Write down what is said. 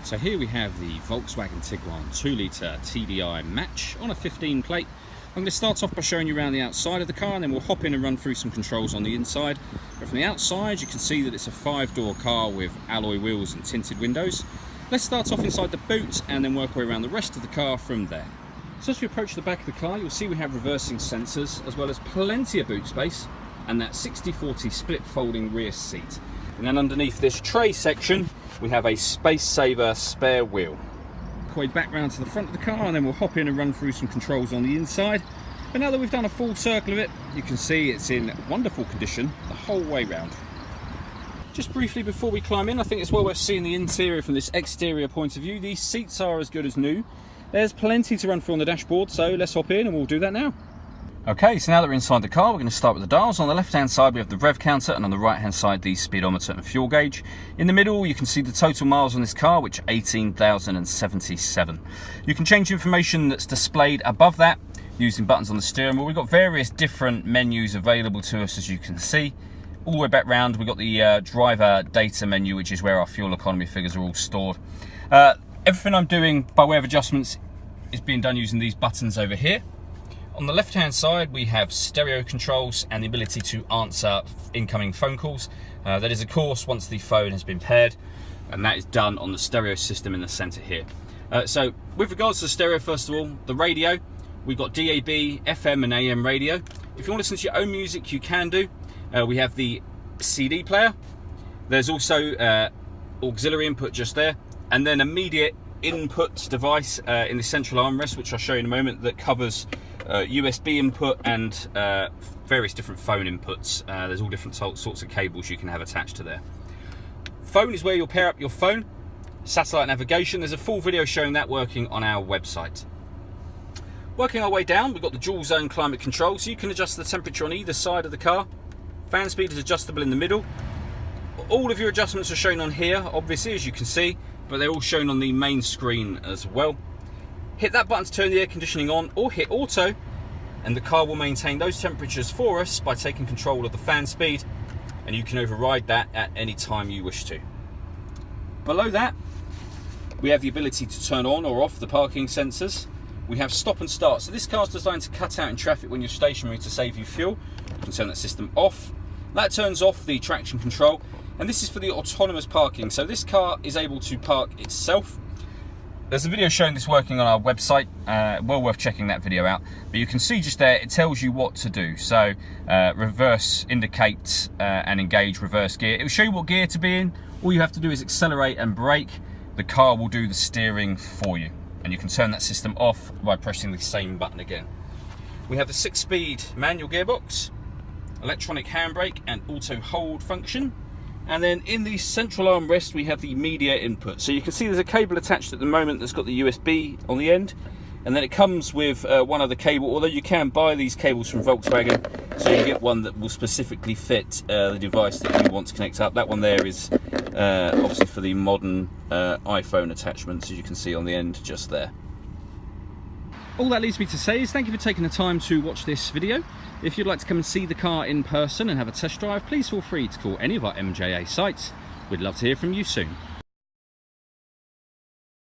So here we have the Volkswagen Tiguan 2-litre TDI match on a 15 plate. I'm going to start off by showing you around the outside of the car, and then we'll hop in and run through some controls on the inside. But from the outside you can see that it's a 5-door car with alloy wheels and tinted windows. Let's start off inside the boot and then work our way around the rest of the car from there. So as we approach the back of the car, you'll see we have reversing sensors as well as plenty of boot space and that 60/40 split folding rear seat. And then underneath this tray section we have a space saver spare wheel. Way back round to the front of the car, and then we'll hop in and run through some controls on the inside. But now that we've done a full circle of it, you can see it's in wonderful condition the whole way round. Just briefly before we climb in, I think it's well worth seeing the interior from this exterior point of view. These seats are as good as new. There's plenty to run through on the dashboard, so let's hop in and we'll do that now. Okay, so now that we're inside the car, we're going to start with the dials. On the left hand side we have the rev counter, and on the right hand side the speedometer and fuel gauge. In the middle you can see the total miles on this car, which are 18,077. You can change information that's displayed above that using buttons on the steering wheel. We've got various different menus available to us, as you can see. All the way back round we've got the driver data menu, which is where our fuel economy figures are all stored. Everything I'm doing by way of adjustments is being done using these buttons over here. On the left hand side we have stereo controls and the ability to answer incoming phone calls. That is of course once the phone has been paired, and that is done on the stereo system in the center here. So with regards to the stereo, first of all, the radio, we've got DAB, FM and AM radio. If you want to listen to your own music you can do. We have the CD player. There's also auxiliary input just there, and then a media input device in the central armrest, which I'll show you in a moment, that covers USB input and various different phone inputs. There's all different sorts of cables you can have attached to there. Phone is where you'll pair up your phone. Satellite navigation, there's a full video showing that working on our website. Working our way down, we've got the dual zone climate control, so you can adjust the temperature on either side of the car. Fan speed is adjustable in the middle. All of your adjustments are shown on here, obviously, as you can see, but they're all shown on the main screen as well. Hit that button to turn the air conditioning on, or hit auto, and the car will maintain those temperatures for us by taking control of the fan speed, and you can override that at any time you wish to. Below that, we have the ability to turn on or off the parking sensors. We have stop and start. So this car is designed to cut out in traffic when you're stationary to save you fuel. You can turn that system off. That turns off the traction control, and this is for the autonomous parking. So this car is able to park itself. There's a video showing this working on our website, well worth checking that video out. But you can see just there, it tells you what to do. So reverse, indicate and engage reverse gear. It will show you what gear to be in. All you have to do is accelerate and brake. The car will do the steering for you. And you can turn that system off by pressing the same button again. We have the 6-speed manual gearbox, electronic handbrake and auto hold function. And then in the central armrest we have the media input. So you can see there's a cable attached at the moment that's got the USB on the end, and then it comes with one other cable, although you can buy these cables from Volkswagen, so you get one that will specifically fit the device that you want to connect up. That one there is obviously for the modern iPhone attachments, as you can see on the end just there. All that leaves me to say is thank you for taking the time to watch this video. If you'd like to come and see the car in person and have a test drive, please feel free to call any of our MJA sites. We'd love to hear from you soon.